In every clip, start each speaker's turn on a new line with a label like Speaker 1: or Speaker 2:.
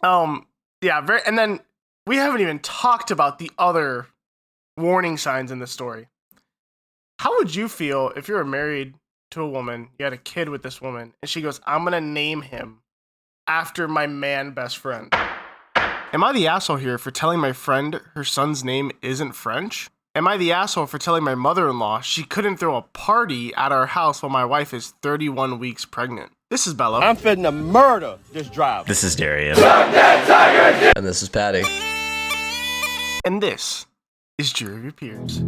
Speaker 1: Yeah, and then we haven't even talked about the other warning signs in this story. How would you feel if you were married to a woman, you had a kid with this woman, and she goes, I'm going to name him after my man best friend? Am I the asshole here for telling my friend her son's name isn't French? Am I the asshole for telling my mother-in-law she couldn't throw a party at our house while my wife is 31 weeks pregnant? This is Bello.
Speaker 2: I'm fitting to murder this driver.
Speaker 3: This is Darrien.
Speaker 4: And this is Paddy.
Speaker 1: And this is Jury of Your Peers.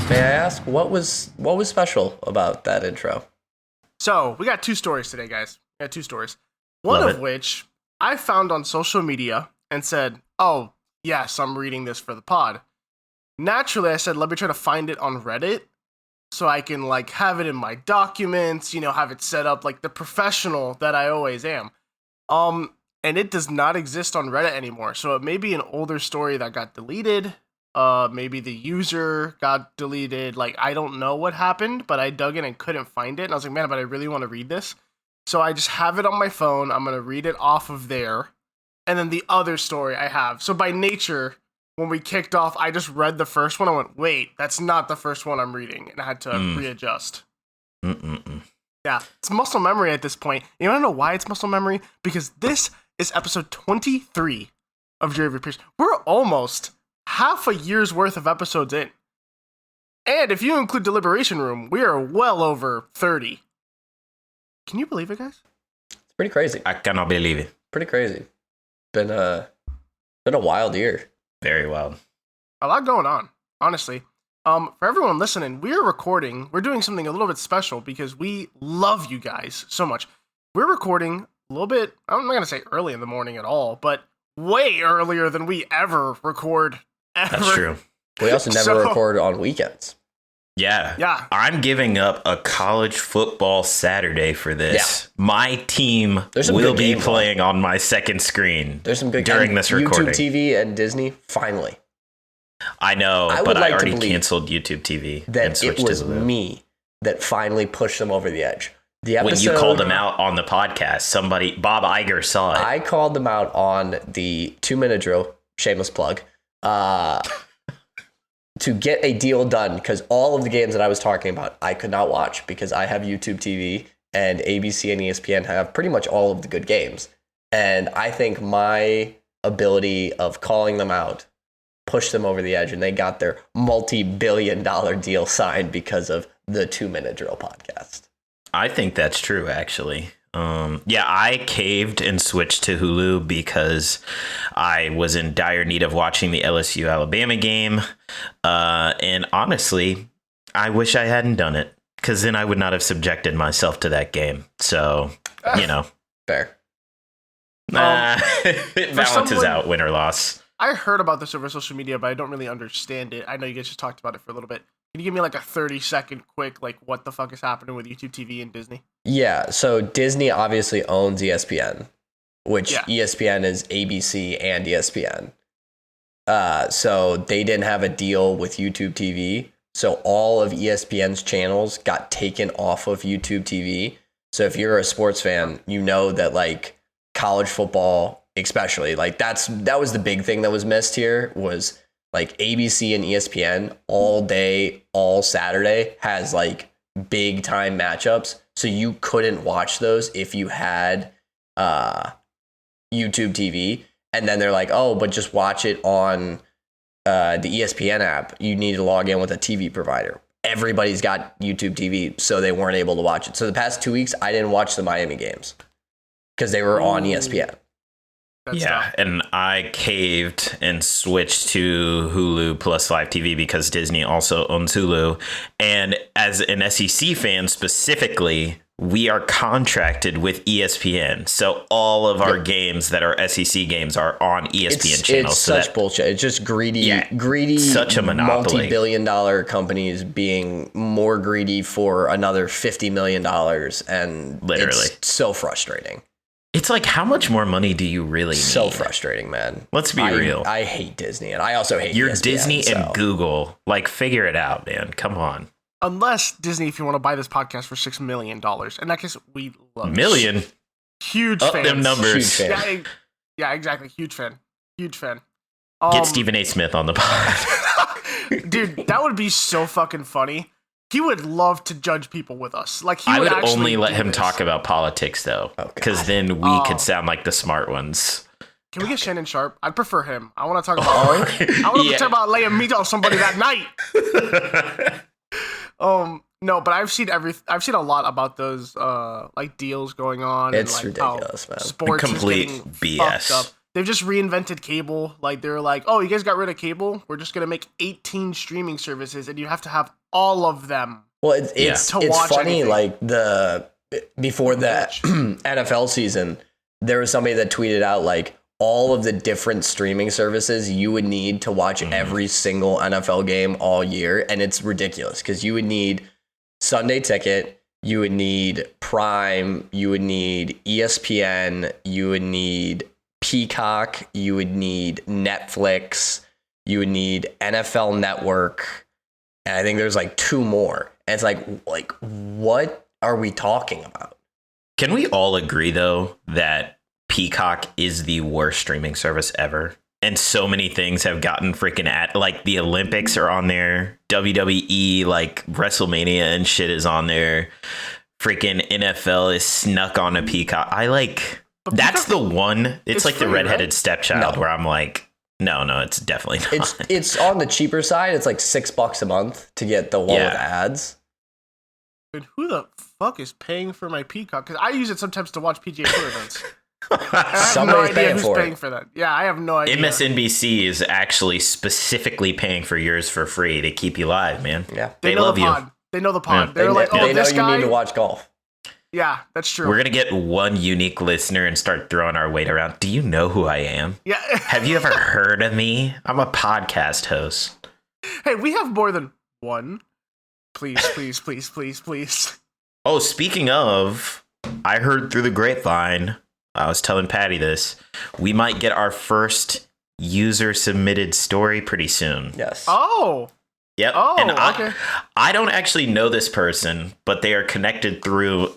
Speaker 4: May I ask, what was special about that intro?
Speaker 1: So, we got two stories today, guys. We got two stories. One of which I found on social media and said, oh, yes, I'm reading this for the pod. Naturally, I said, let me try to find it on Reddit so I can, have it in my documents, have it set up like the professional that I always am. And it does not exist on Reddit anymore. So it may be an older story that got deleted. Maybe the user got deleted. I don't know what happened, but I dug in and couldn't find it. And I was like, man, but I really want to read this. So I just have it on my phone. I'm going to read it off of there. And then the other story I have. So by nature, when we kicked off, I just read the first one. I went, wait, that's not the first one I'm reading. And I had to readjust. Yeah, it's muscle memory at this point. You want to know why it's muscle memory? Because this is episode 23 of Jury of Your Peers. We're almost half a year's worth of episodes in. And if you include Deliberation Room, we are well over 30. Can you believe it, guys?
Speaker 4: It's pretty crazy.
Speaker 3: I cannot believe it.
Speaker 4: Pretty crazy. Been a wild year.
Speaker 3: Very wild.
Speaker 1: A lot going on, honestly. For everyone listening, we're doing something a little bit special because we love you guys so much. We're recording a little bit, I'm not going to say early in the morning at all, but way earlier than we ever record ever.
Speaker 3: That's true.
Speaker 4: We also never record on weekends.
Speaker 3: Yeah. I'm giving up a college football Saturday for this. Yeah. My team will be playing on my second screen. There's some good during this recording.
Speaker 4: YouTube TV and Disney, finally.
Speaker 3: I know, but I already canceled YouTube TV.
Speaker 4: That it was me that finally pushed them over the edge. The episode,
Speaker 3: when you called them out on the podcast, Bob Iger saw it.
Speaker 4: I called them out on the 2-minute drill, shameless plug, to get a deal done, because all of the games that I was talking about, I could not watch because I have YouTube TV and ABC and ESPN have pretty much all of the good games. And I think my ability of calling them out pushed them over the edge, and they got their multi-billion-dollar deal signed because of the 2-minute drill podcast.
Speaker 3: I think that's true, actually. I caved and switched to Hulu because I was in dire need of watching the LSU Alabama game. And honestly, I wish I hadn't done it, because then I would not have subjected myself to that game. So,
Speaker 4: Fair.
Speaker 3: It balances out, win or loss.
Speaker 1: I heard about this over social media, but I don't really understand it. I know you guys just talked about it for a little bit. Can you give me a 30-second quick, what the fuck is happening with YouTube TV and Disney?
Speaker 4: Yeah, so Disney obviously owns ESPN, which ESPN is ABC and ESPN. So they didn't have a deal with YouTube TV. So all of ESPN's channels got taken off of YouTube TV. So if you're a sports fan, you know that college football, especially, that was the big thing that was missed here, was ABC and ESPN all day, all Saturday has big time matchups. So you couldn't watch those if you had YouTube TV. And then they're like, oh, but just watch it on the ESPN app. You need to log in with a TV provider. Everybody's got YouTube TV, so they weren't able to watch it. So the past 2 weeks, I didn't watch the Miami games because they were on ESPN.
Speaker 1: That's tough.
Speaker 3: And I caved and switched to Hulu plus Live TV because Disney also owns Hulu. And as an SEC fan specifically, we are contracted with ESPN. So all of our games that are SEC games are on ESPN channels. It's
Speaker 4: such bullshit. It's just greedy,
Speaker 3: such a monopoly.
Speaker 4: Multi-billion-dollar companies being more greedy for another $50 million. And
Speaker 3: literally,
Speaker 4: it's so frustrating.
Speaker 3: It's how much more money do you really need?
Speaker 4: So frustrating, man.
Speaker 3: Let's be real.
Speaker 4: I hate Disney, and I also hate
Speaker 3: You're
Speaker 4: ESPN,
Speaker 3: Disney and Google. Figure it out, man. Come on.
Speaker 1: Unless Disney, if you want to buy this podcast for $6 million. In that case, we love it.
Speaker 3: Million.
Speaker 1: Huge
Speaker 3: Up
Speaker 1: fans.
Speaker 3: them numbers.
Speaker 4: Huge fan.
Speaker 1: Yeah, exactly. Huge fan.
Speaker 3: Get Stephen A. Smith on the pod.
Speaker 1: Dude, that would be so fucking funny. He would love to judge people with us. Like,
Speaker 3: I would
Speaker 1: actually
Speaker 3: only let
Speaker 1: do
Speaker 3: him
Speaker 1: this.
Speaker 3: talk about politics, though,
Speaker 4: Oh,
Speaker 3: because then we could sound like the smart ones.
Speaker 1: Can we get Shannon Sharp? I'd prefer him. I want to talk about. I want to talk about laying meat on somebody that night. No, but I've seen a lot about those like deals going on.
Speaker 4: It's
Speaker 1: and, like,
Speaker 4: ridiculous, man.
Speaker 1: Sports
Speaker 3: Complete
Speaker 1: is getting
Speaker 3: BS.
Speaker 1: fucked up. They've just reinvented cable. Like, they're like, oh, you guys got rid of cable? We're just gonna make 18 streaming services, and you have to have all of them.
Speaker 4: Well, it's
Speaker 1: To watch
Speaker 4: funny.
Speaker 1: anything.
Speaker 4: Like before the NFL season, there was somebody that tweeted out like all of the different streaming services you would need to watch every single NFL game all year, and it's ridiculous because you would need Sunday Ticket, you would need Prime, you would need ESPN, you would need Peacock, you would need Netflix, you would need NFL Network, and I think there's like two more. And it's like what are we talking about?
Speaker 3: Can we all agree, though, that Peacock is the worst streaming service ever? And so many things have gotten freaking like the Olympics are on there, WWE, like WrestleMania and shit is on there. Freaking NFL is snuck on a Peacock.
Speaker 1: But
Speaker 3: That's
Speaker 1: Peacock,
Speaker 3: the one. It's like
Speaker 1: free,
Speaker 3: the redheaded
Speaker 1: right?
Speaker 3: stepchild
Speaker 4: No.
Speaker 3: where I'm like, no, it's definitely not.
Speaker 4: It's on the cheaper side. It's like $6 a month to get the one with ads.
Speaker 1: Dude, who the fuck is paying for my Peacock? Because I use it sometimes to watch PGA Tour events. I have
Speaker 4: Somebody's
Speaker 1: no idea
Speaker 4: paying
Speaker 1: who's
Speaker 4: for it.
Speaker 1: paying for that. Yeah, I have no idea.
Speaker 3: MSNBC is actually specifically paying for yours for free to keep you live, man.
Speaker 4: Yeah.
Speaker 3: They
Speaker 1: know
Speaker 3: love
Speaker 1: the
Speaker 3: you.
Speaker 1: pod. They know the pod.
Speaker 3: Yeah.
Speaker 1: They're like, oh,
Speaker 4: they know
Speaker 1: this
Speaker 4: you
Speaker 1: guy.
Speaker 4: need to watch golf.
Speaker 1: Yeah, that's true.
Speaker 3: We're going to get one unique listener and start throwing our weight around. Do you know who I am?
Speaker 1: Yeah.
Speaker 3: Have you ever heard of me? I'm a podcast host.
Speaker 1: Hey, we have more than one. Please.
Speaker 3: Oh, speaking of, I heard through the grapevine, I was telling Paddy this, we might get our first user submitted story pretty soon.
Speaker 4: Yes.
Speaker 1: Oh.
Speaker 3: Yep.
Speaker 1: Oh,
Speaker 3: and
Speaker 1: okay.
Speaker 3: I don't actually know this person, but they are connected through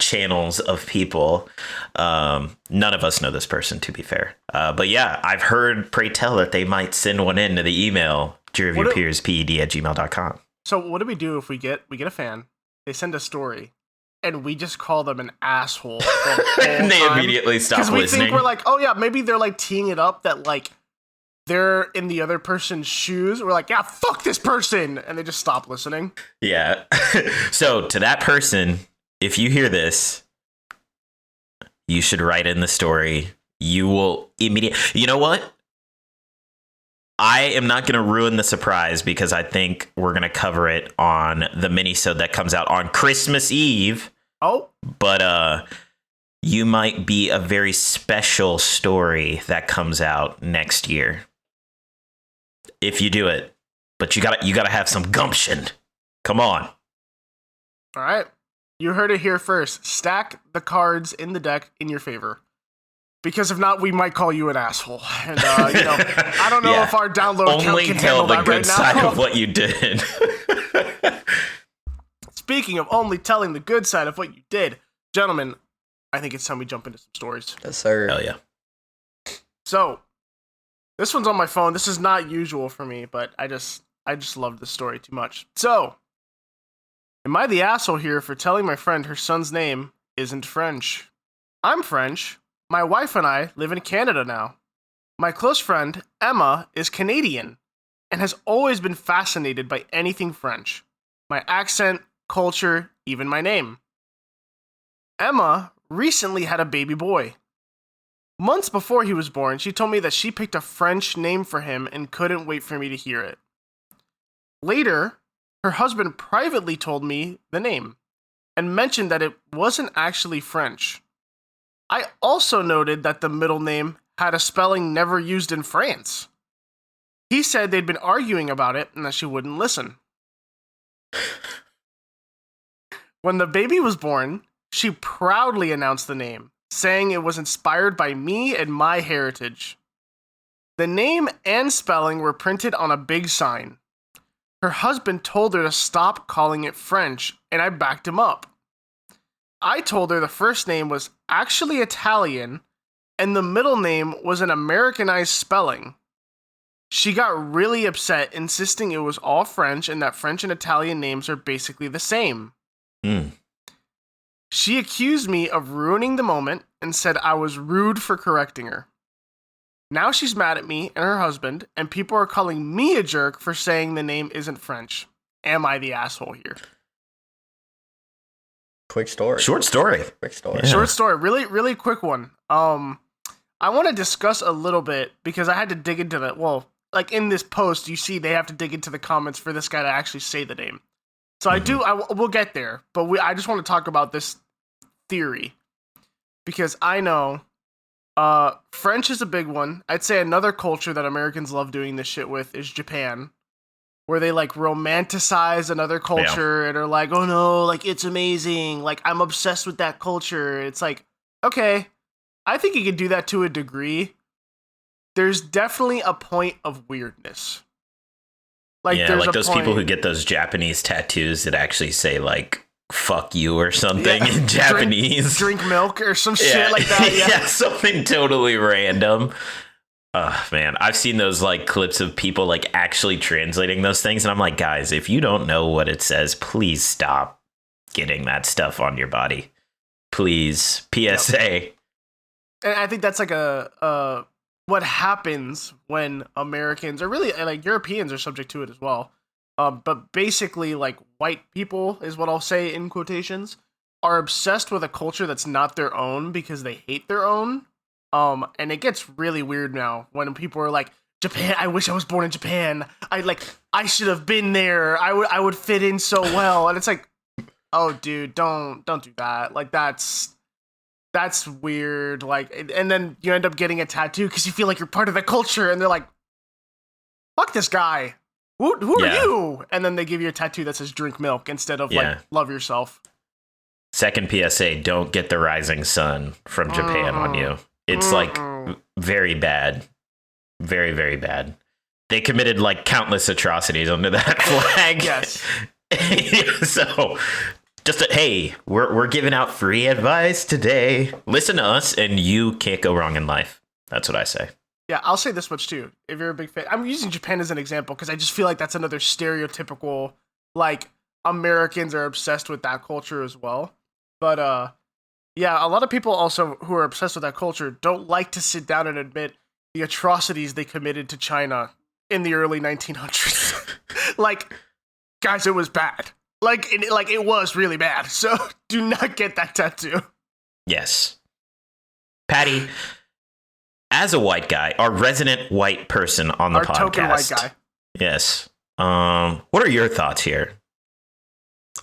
Speaker 3: channels of people. None of us know this person, to be fair. But yeah, I've heard, pray tell, that they might send one into the email, juryofyourpeersped@gmail.com.
Speaker 1: So what do we do if we get a fan, they send a story, and we just call them an asshole the whole
Speaker 3: And they
Speaker 1: time?
Speaker 3: immediately stop
Speaker 1: 'Cause we
Speaker 3: listening.
Speaker 1: think we're like, oh yeah, maybe they're like teeing it up that like they're in the other person's shoes. We're like, yeah, fuck this person, and they just stop listening.
Speaker 3: Yeah. So to that person, if you hear this, you should write in the story. You will immediately. You know what? I am not going to ruin the surprise because I think we're going to cover it on the minisode that comes out on Christmas Eve.
Speaker 1: Oh,
Speaker 3: But you might be a very special story that comes out next year if you do it. But you gotta have some gumption. Come on.
Speaker 1: all right. You heard it here first. Stack the cards in the deck in your favor. Because if not, we might call you an asshole. And, I don't know
Speaker 3: Yeah.
Speaker 1: if our download count
Speaker 3: Only
Speaker 1: can
Speaker 3: tell
Speaker 1: handle
Speaker 3: the
Speaker 1: that
Speaker 3: good
Speaker 1: right
Speaker 3: side
Speaker 1: now.
Speaker 3: of what you did.
Speaker 1: Speaking of only telling the good side of what you did, gentlemen, I think it's time we jump into some stories.
Speaker 4: Yes, sir.
Speaker 3: Hell yeah.
Speaker 1: So, this one's on my phone. This is not usual for me, but I just love this story too much. So, am I the asshole here for telling my friend her son's name isn't French? I'm French. My wife and I live in Canada now. My close friend, Emma, is Canadian and has always been fascinated by anything French. My accent, culture, even my name. Emma recently had a baby boy. Months before he was born, she told me that she picked a French name for him and couldn't wait for me to hear it. Later, her husband privately told me the name and mentioned that it wasn't actually French. I also noted that the middle name had a spelling never used in France. He said they'd been arguing about it and that she wouldn't listen. When the baby was born, she proudly announced the name, saying it was inspired by me and my heritage. The name and spelling were printed on a big sign. Her husband told her to stop calling it French, and I backed him up. I told her the first name was actually Italian, and the middle name was an Americanized spelling. She got really upset, insisting it was all French and that French and Italian names are basically the same. She accused me of ruining the moment and said I was rude for correcting her. Now she's mad at me and her husband, and people are calling me a jerk for saying the name isn't French. Am I the asshole here?
Speaker 4: Quick story.
Speaker 3: Short story.
Speaker 4: Quick story.
Speaker 3: Yeah.
Speaker 1: Short story. Really, really quick one. I want to discuss a little bit because I had to dig into the, well, like in this post, you see they have to dig into the comments for this guy to actually say the name. So we'll get there, but I just want to talk about this theory because I know French is a big one. I'd say another culture that Americans love doing this shit with is Japan, where they like romanticize another culture and are like, oh no, like it's amazing. Like I'm obsessed with that culture. It's like, okay, I think you can do that to a degree. There's definitely a point of weirdness. Like,
Speaker 3: yeah, like those people who get those Japanese tattoos that actually say like fuck you or something in Japanese.
Speaker 1: Drink milk or some shit like that.
Speaker 3: Yeah, something totally random. Man, I've seen those like clips of people like actually translating those things, and I'm like, guys, if you don't know what it says, please stop getting that stuff on your body. Please. PSA.
Speaker 1: Yep. And I think that's like a what happens when Americans, or really like Europeans, are subject to it as well. But basically, like white people is what I'll say in quotations, are obsessed with a culture that's not their own because they hate their own. And it gets really weird now when people are like, Japan, I wish I was born in Japan. I should have been there. I would fit in so well. And it's like, oh dude, don't do that. Like that's weird. Like, and then you end up getting a tattoo because you feel like you're part of the culture, and they're like, fuck this guy. Who are you? And then they give you a tattoo that says drink milk instead of like love yourself.
Speaker 3: Second PSA, don't get the rising sun from Japan on you. It's like very bad. Very, very bad. They committed like countless atrocities under that flag.
Speaker 1: Yes.
Speaker 3: So hey, we're giving out free advice today. Listen to us and you can't go wrong in life. That's what I say.
Speaker 1: Yeah, I'll say this much too. If you're a big fan, I'm using Japan as an example because I just feel like that's another stereotypical, like Americans are obsessed with that culture as well. But yeah, a lot of people also who are obsessed with that culture don't like to sit down and admit the atrocities they committed to China in the early 1900s. Like, guys, it was bad. Like it was really bad. So do not get that tattoo. Yes.
Speaker 3: Patty, as a white guy, our resident white person on the podcast.
Speaker 1: Our token white guy.
Speaker 3: Yes. What are your thoughts here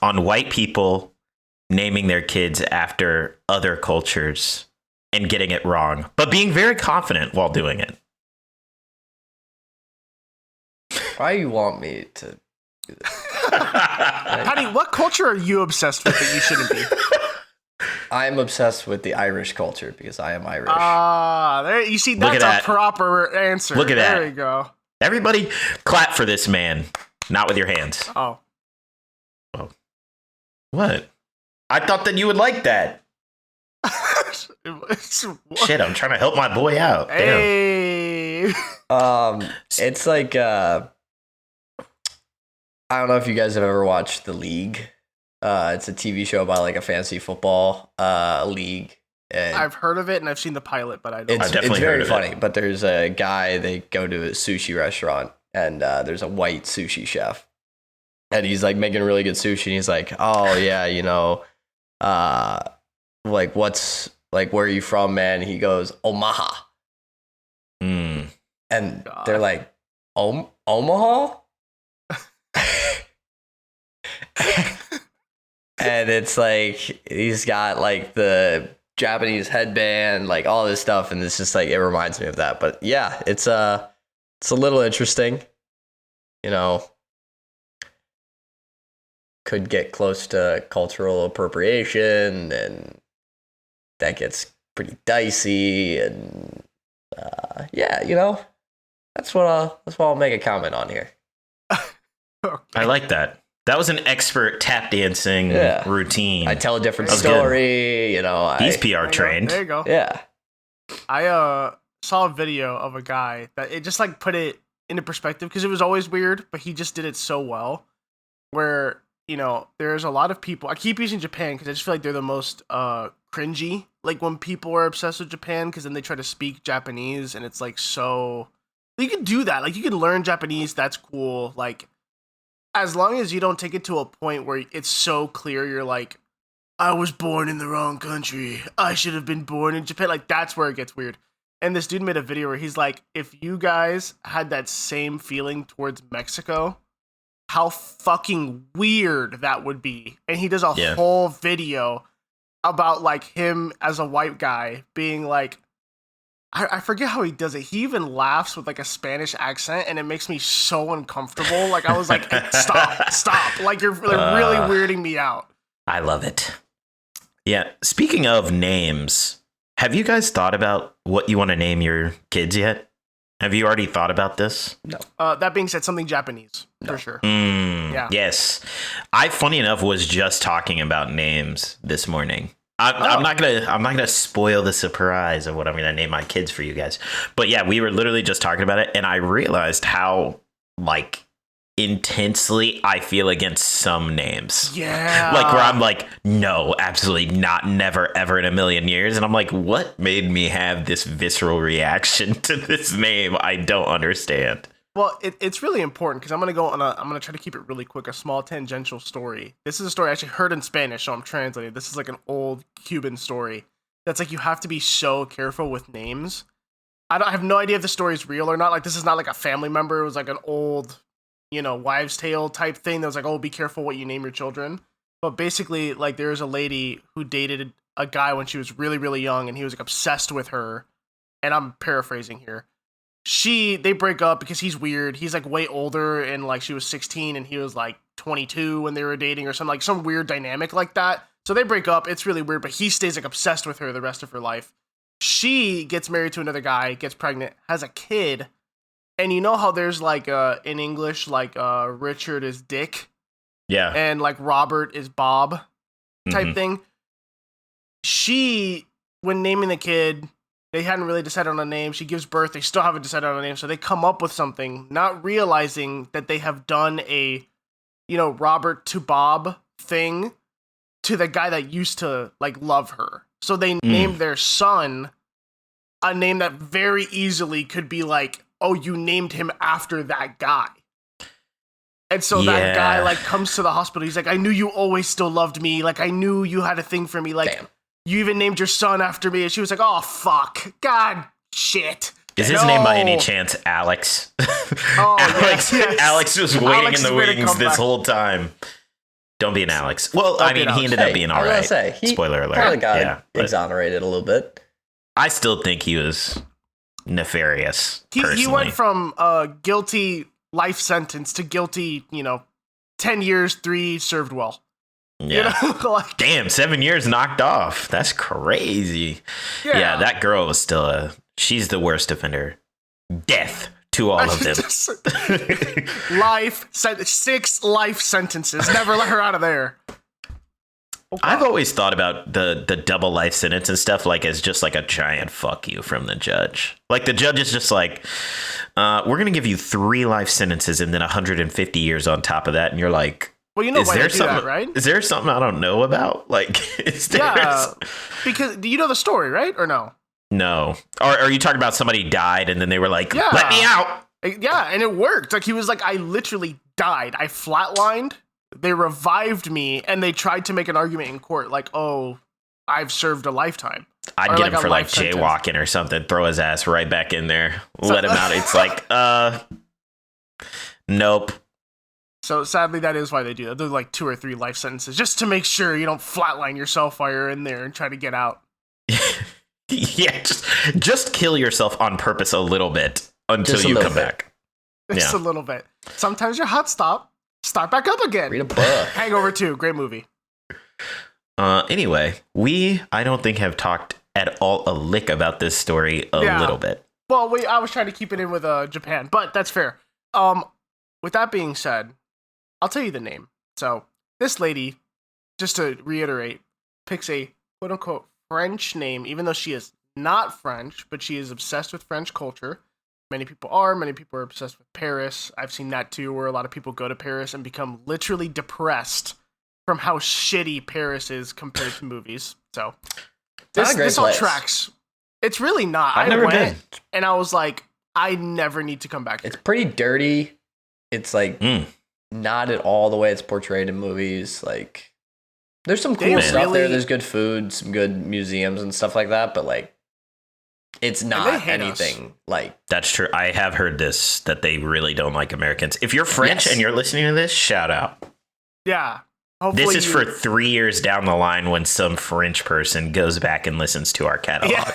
Speaker 3: on white people naming their kids after other cultures and getting it wrong, but being very confident while doing it?
Speaker 4: Why you want me to do this?
Speaker 1: Paddy, what culture are you obsessed with that you shouldn't be?
Speaker 4: I'm obsessed with the Irish culture because I am Irish.
Speaker 1: There you see, that's a proper answer.
Speaker 3: Look at that.
Speaker 1: There you go.
Speaker 3: Everybody clap for this man. Not with your hands.
Speaker 1: Oh.
Speaker 3: What? I thought that you would like that. Shit, I'm trying to help my boy out.
Speaker 1: Hey.
Speaker 4: It's like I don't know if you guys have ever watched The League. It's a TV show about like a fantasy football league. And
Speaker 1: I've heard of it and I've seen the pilot, but I don't.
Speaker 4: It's very funny. But there's a guy, they go to a sushi restaurant, and there's a white sushi chef, and he's like making really good sushi. And he's like, oh yeah, like what's like, where are you from, man? He goes, Omaha. And
Speaker 1: God.
Speaker 4: They're like, Omaha. And it's like he's got like the Japanese headband, like all this stuff, and it's just like it reminds me of that. But yeah, it's a little interesting, could get close to cultural appropriation, and that gets pretty dicey. And yeah, that's what I'll make a comment on here.
Speaker 3: I like that. That was an expert tap dancing routine.
Speaker 4: I tell a different
Speaker 3: That was
Speaker 4: story,
Speaker 3: He's PR trained.
Speaker 1: There you go.
Speaker 4: Yeah.
Speaker 1: I saw a video of a guy that it just like put it into perspective because it was always weird, but he just did it so well. Where, there's a lot of people. I keep using Japan because I just feel like they're the most cringy. Like when people are obsessed with Japan because then they try to speak Japanese and it's like so. You can do that. Like you can learn Japanese. That's cool. Like as long as you don't take it to a point where it's so clear you're like, I was born in the wrong country. I should have been born in Japan. Like that's where it gets weird. And this dude made a video where he's like, if you guys had that same feeling towards Mexico, how fucking weird that would be. And he does a whole video about like him as a white guy being like, I forget how he does it. He even laughs with like a Spanish accent and it makes me so uncomfortable. Like I was like, stop. Like you're really weirding me out.
Speaker 3: I love it. Yeah. Speaking of names, have you guys thought about what you want to name your kids yet? Have you already thought about this?
Speaker 4: No.
Speaker 1: That being said, something Japanese for sure.
Speaker 3: Yeah. Yes. I, funny enough, was just talking about names this morning. I'm not gonna spoil the surprise of what I'm gonna name my kids for you guys. But yeah, we were literally just talking about it, and I realized how like intensely I feel against some names.
Speaker 1: Yeah.
Speaker 3: Like where I'm like, no, absolutely not, never, ever in a million years. And I'm like, what made me have this visceral reaction to this name? I don't understand.
Speaker 1: Well, it's really important because I'm going to try to keep it really quick, a small tangential story. This is a story I actually heard in Spanish, so I'm translating. This is like an old Cuban story that's like you have to be so careful with names. I have no idea if the story is real or not. Like this is not like a family member. It was like an old, wives' tale type thing that was like, oh, be careful what you name your children. But basically, like there's a lady who dated a guy when she was really, really young and he was like obsessed with her. And I'm paraphrasing here. They break up because he's weird. He's like way older and like she was 16 and he was like 22 when they were dating or something, like some weird dynamic like that. So they break up. It's really weird, but he stays like obsessed with her the rest of her life. She gets married to another guy, gets pregnant, has a kid. And you know how there's like in English, like Richard is Dick.
Speaker 3: Yeah.
Speaker 1: And like Robert is Bob type thing. She, when naming the kid, they hadn't really decided on a name. She gives birth. They still haven't decided on a name. So they come up with something, not realizing that they have done a, Robert to Bob thing to the guy that used to like love her. So they named their son a name that very easily could be like, oh, you named him after that guy. And so that guy like comes to the hospital. He's like, I knew you always still loved me. Like I knew you had a thing for me. Like, damn. You even named your son after me. And she was like, oh, fuck. God, shit.
Speaker 3: Is his name by any chance Alex?
Speaker 1: Oh,
Speaker 3: Alex,
Speaker 1: yes.
Speaker 3: Alex was waiting in the wings this whole time. Don't be an Alex. Well, I mean, he ended up being all right. Spoiler alert.
Speaker 4: Probably got exonerated a little bit.
Speaker 3: I still think he was nefarious.
Speaker 1: He went from guilty life sentence to guilty, 10 years, 3 served well.
Speaker 3: Yeah. Like, damn, 7 years knocked off. That's crazy. Yeah, that girl was still she's the worst offender. Death to all of them.
Speaker 1: 6 life sentences. Never let her out of there.
Speaker 3: Okay. I've always thought about the double life sentence and stuff like as just like a giant fuck you from the judge. Like the judge is just like, we're going to give you 3 life sentences and then 150 years on top of that. And you're like,
Speaker 1: well, why they do that, right?
Speaker 3: Is there something I don't know about? Like, is there?
Speaker 1: Yeah, because do you know the story, right? Or no?
Speaker 3: No. Or are you talking about somebody died and then they were like, let me out?
Speaker 1: Yeah, and it worked. Like, he was like, I literally died. I flatlined. They revived me, and they tried to make an argument in court, like, oh, I've served a lifetime.
Speaker 3: I'd get him for like jaywalking or something, throw his ass right back in there, let him out. It's like, nope.
Speaker 1: So sadly, that is why they do that. They're like 2 or 3 life sentences, just to make sure you don't flatline yourself while you're in there and try to get out.
Speaker 3: Yeah, just kill yourself on purpose a little bit until you come back.
Speaker 1: Just a little bit. Sometimes you're hot start back up again.
Speaker 4: Read a book.
Speaker 1: Hangover 2, great movie.
Speaker 3: Anyway, I don't think have talked at all a lick about this story a little bit.
Speaker 1: Well, I was trying to keep it in with Japan, but that's fair. With that being said, I'll tell you the name. So this lady, just to reiterate, picks a quote unquote French name, even though she is not French, but she is obsessed with French culture. Many people are. Many people are obsessed with Paris. I've seen that too, where a lot of people go to Paris and become literally depressed from how shitty Paris is compared to movies. So this all tracks. It's really not.
Speaker 3: I've never been.
Speaker 1: And I was like, I never need to come back here.
Speaker 4: It's pretty dirty. It's like not at all the way it's portrayed in movies. Like, there's some cool stuff there. There's good food, some good museums and stuff like that. But like, it's not anything like.
Speaker 3: That's true. I have heard this, that they really don't like Americans. If you're French and you're listening to this, shout out.
Speaker 1: Yeah.
Speaker 3: This is for 3 years down the line when some French person goes back and listens to our catalog. Yeah.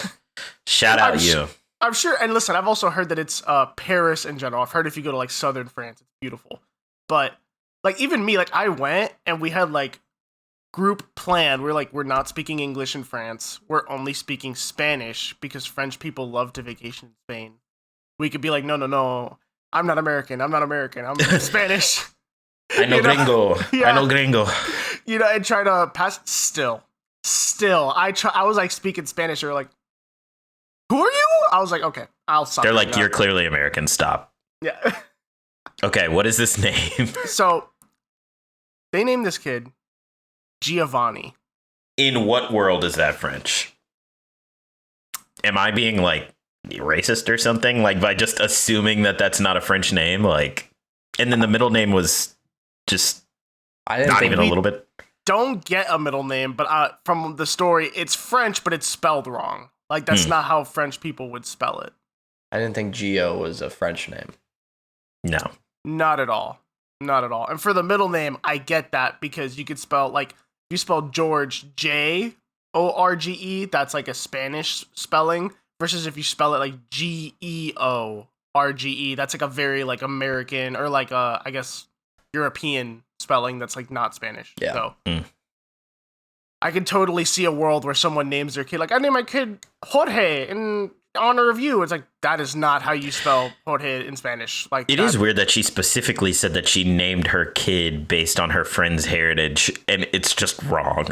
Speaker 3: Shout out you.
Speaker 1: I'm sure. And listen, I've also heard that it's Paris in general. I've heard if you go to like southern France, it's beautiful. But like even me, like I went and we had like group plan. We're like, we're not speaking English in France. We're only speaking Spanish because French people love to vacation in Spain. We could be like, no. I'm not American. I'm Spanish.
Speaker 3: I know gringo.
Speaker 1: Yeah.
Speaker 3: I know gringo.
Speaker 1: And try to pass. Still. I was like speaking Spanish. They're like, who are you? I was like, okay, I'll stop.
Speaker 3: They're like, you're clearly American. Stop.
Speaker 1: Yeah.
Speaker 3: Okay, what is this name?
Speaker 1: So they named this kid Giovanni.
Speaker 3: In what world is that French? Am I being like racist or something? Like by just assuming that that's not a French name? Like, and then the middle name was just not even a little bit.
Speaker 1: Don't get a middle name, but from the story, it's French, but it's spelled wrong. Like that's not how French people would spell it.
Speaker 4: I didn't think Gio was a French name.
Speaker 3: No,
Speaker 1: not at all. And for the middle name, I get that because you could spell like if you spell George Jorge, that's like a Spanish spelling. Versus if you spell it like George, that's like a very like American or like I guess European spelling that's like not Spanish.
Speaker 4: Yeah.
Speaker 1: So I could totally see a world where someone names their kid like I named my kid Jorge in honor of you. It's like that is not how you spell Jorge in Spanish. Like
Speaker 3: it is weird that she specifically said that she named her kid based on her friend's heritage, and it's just wrong.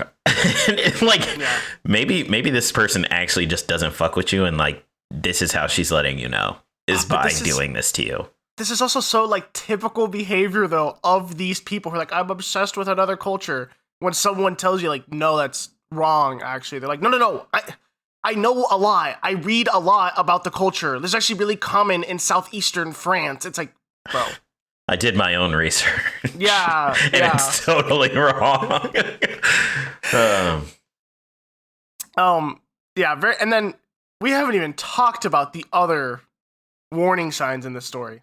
Speaker 3: Maybe this person actually just doesn't fuck with you, and like this is how she's letting you know is by doing this to you.
Speaker 1: This is also so like typical behavior though of these people who are like, I'm obsessed with another culture. When someone tells you like, no, that's wrong. Actually, they're like, no. I know a lot. I read a lot about the culture. This is actually really common in southeastern France. It's like, bro.
Speaker 3: I did my own research.
Speaker 1: Yeah.
Speaker 3: And it's totally wrong.
Speaker 1: Yeah. And then we haven't even talked about the other warning signs in this story.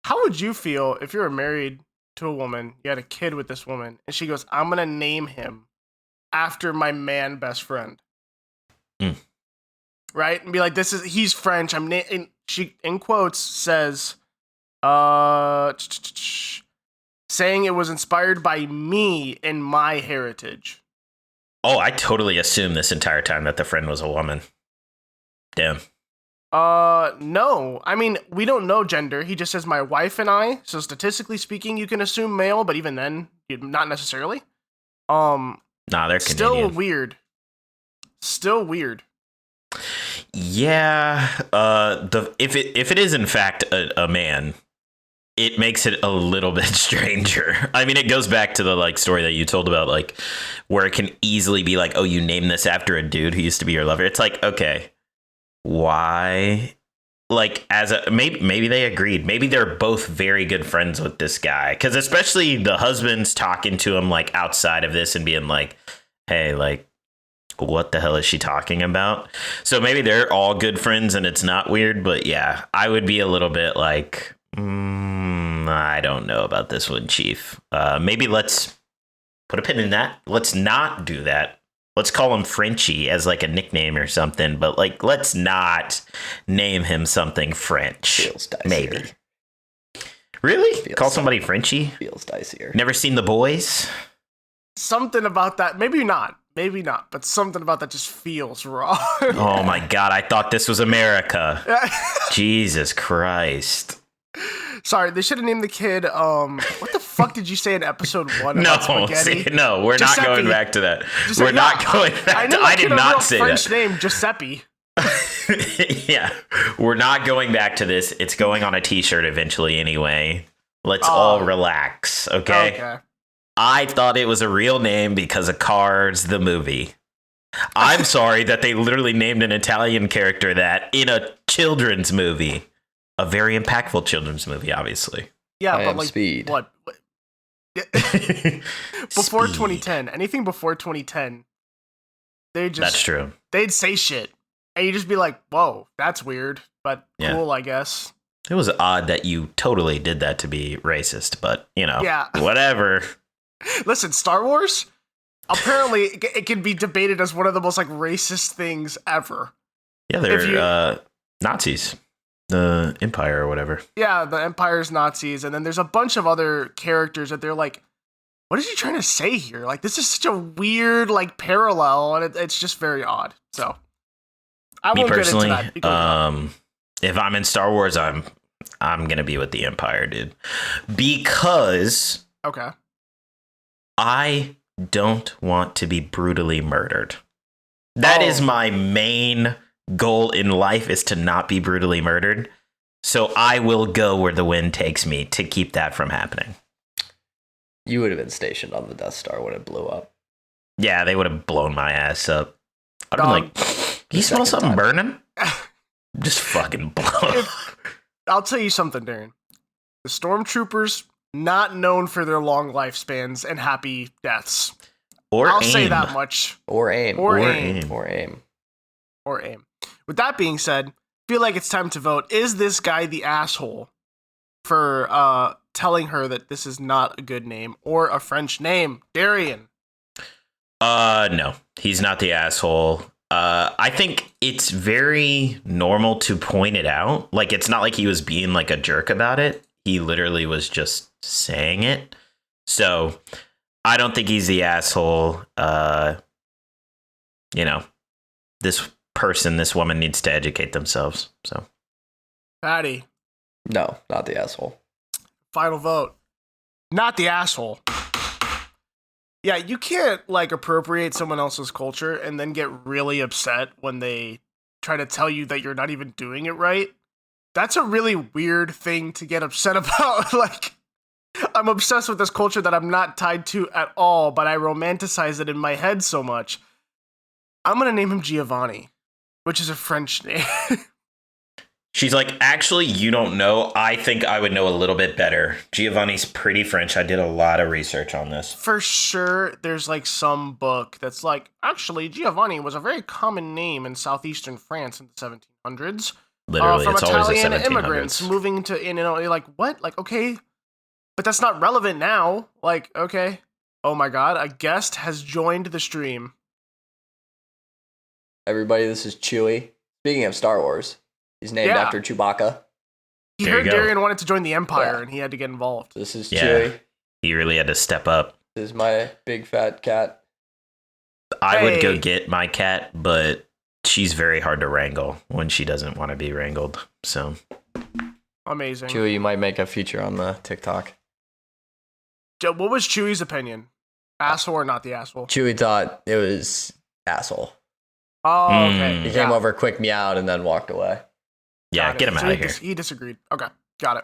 Speaker 1: How would you feel if you were married to a woman, you had a kid with this woman, and she goes, I'm going to name him after my man best friend. Right? And be like, he's French. She, in quotes, says, saying it was inspired by me and my heritage.
Speaker 3: Oh, I totally assumed this entire time that the friend was a woman. Damn.
Speaker 1: No. I mean, we don't know gender. He just says my wife and I. So statistically speaking, you can assume male, but even then, not necessarily.
Speaker 3: Nah, they're Canadian.
Speaker 1: Still weird.
Speaker 3: Yeah. If it is in fact a man, it makes it a little bit stranger. I mean, it goes back to the like story that you told about like where it can easily be like, oh, you named this after a dude who used to be your lover. It's like, okay, why? Like maybe they agreed. Maybe they're both very good friends with this guy, because especially the husband's talking to him like outside of this and being like, hey, like, what the hell is she talking about? So maybe they're all good friends and it's not weird. But yeah, I would be a little bit like, I don't know about this one, Chief. Maybe let's put a pin in that. Let's not do that. Let's call him Frenchie as like a nickname or something. But like, let's not name him something French.
Speaker 4: Feels dicier.
Speaker 3: Maybe. Really? Call somebody Frenchie?
Speaker 4: Feels dicier.
Speaker 3: Never seen The Boys?
Speaker 1: Something about that. Maybe not, but something about that just feels wrong.
Speaker 3: Oh my God, I thought this was America. Jesus Christ.
Speaker 1: Sorry, they should have named the kid. What the fuck did you say in episode 1
Speaker 3: No,
Speaker 1: about spaghetti?
Speaker 3: no, we're
Speaker 1: Giuseppe.
Speaker 3: not going back to that.
Speaker 1: Giuseppe,
Speaker 3: We're not going back to. I did not say
Speaker 1: French
Speaker 3: that.
Speaker 1: name Giuseppe.
Speaker 3: Yeah, we're not going back to this. It's going on a T-shirt eventually, anyway. Let's all relax, okay? I thought it was a real name because of Cars, the movie. I'm sorry that they literally named an Italian character that in a children's movie. A very impactful children's movie, obviously.
Speaker 1: Yeah,
Speaker 4: but
Speaker 1: like
Speaker 4: Speed.
Speaker 1: What? Before
Speaker 3: Speed.
Speaker 1: 2010, anything before 2010,
Speaker 3: That's true.
Speaker 1: They'd say shit, and you'd just be like, "Whoa, that's weird," but cool, I guess.
Speaker 3: It was odd that you totally did that to be racist, but whatever.
Speaker 1: Listen, Star Wars. Apparently, it can be debated as one of the most like racist things ever.
Speaker 3: Yeah, they're Nazis. The Empire or whatever.
Speaker 1: Yeah, the Empire's Nazis, and then there's a bunch of other characters that they're like, what is he trying to say here? Like, this is such a weird like parallel, and it's just very odd. So, I won't get into that.
Speaker 3: If I'm in Star Wars, I'm gonna be with the Empire, dude, because I don't want to be brutally murdered. That is my main goal in life, is to not be brutally murdered. So I will go where the wind takes me to keep that from happening.
Speaker 4: You would have been stationed on the Death Star when it blew up.
Speaker 3: Yeah, they would have blown my ass up. I'd be like, you smell something burning? Just fucking blow.
Speaker 1: I'll tell you something, Darren. The stormtroopers, not known for their long lifespans and happy deaths. I'll say that much.
Speaker 4: Or aim.
Speaker 1: With that being said, I feel like it's time to vote. Is this guy the asshole for telling her that this is not a good name or a French name? Darrien.
Speaker 3: No, he's not the asshole. I think it's very normal to point it out. Like, it's not like he was being like a jerk about it. He literally was just saying it. So I don't think he's the asshole. This woman needs to educate themselves. So,
Speaker 1: Paddy.
Speaker 4: No, not the asshole.
Speaker 1: Final vote. Not the asshole. Yeah, you can't like appropriate someone else's culture and then get really upset when they try to tell you that you're not even doing it right. That's a really weird thing to get upset about. Like, I'm obsessed with this culture that I'm not tied to at all, but I romanticize it in my head so much. I'm going to name him Giovanni, which is a French name.
Speaker 3: She's like, actually, you don't know. I think I would know a little bit better. Giovanni's pretty French. I did a lot of research on this.
Speaker 1: For sure, there's like some book that's like, actually, Giovanni was a very common name in southeastern France in the 1700s.
Speaker 3: Literally,
Speaker 1: from
Speaker 3: it's
Speaker 1: Italian
Speaker 3: always the 1700s.
Speaker 1: Immigrants moving to, you're like, what? Like, okay, but that's not relevant now. Like, okay. Oh my God, a guest has joined the stream.
Speaker 4: Everybody, this is Chewie. Speaking of Star Wars, he's named after Chewbacca.
Speaker 1: He heard Darrien wanted to join the Empire, and he had to get involved.
Speaker 4: This is Chewie.
Speaker 3: He really had to step up.
Speaker 4: This is my big fat cat.
Speaker 3: I would go get my cat, but she's very hard to wrangle when she doesn't want to be wrangled. So
Speaker 1: amazing.
Speaker 4: Chewie, you might make a feature on the TikTok.
Speaker 1: What was Chewie's opinion? Asshole or not the asshole?
Speaker 4: Chewie thought it was asshole.
Speaker 1: Oh, okay.
Speaker 4: He came over, quick meowed, and then walked away.
Speaker 3: Yeah, get him out of here.
Speaker 1: He disagreed. Okay, got it.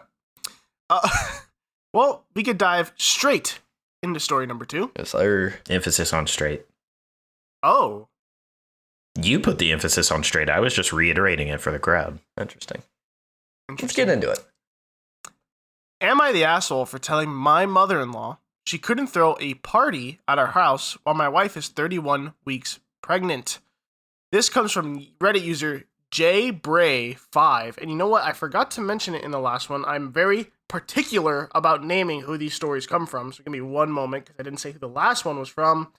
Speaker 1: Well, we could dive straight into story number 2.
Speaker 4: Yes, sir.
Speaker 3: Emphasis on straight.
Speaker 1: Oh.
Speaker 3: You put the emphasis on straight. I was just reiterating it for the crowd.
Speaker 4: Interesting. Let's get into it.
Speaker 1: Am I the asshole for telling my mother-in-law she couldn't throw a party at our house while my wife is 31 weeks pregnant? This comes from Reddit user jbray5. And you know what? I forgot to mention it in the last one. I'm very particular about naming who these stories come from. So give me one moment because I didn't say who the last one was from.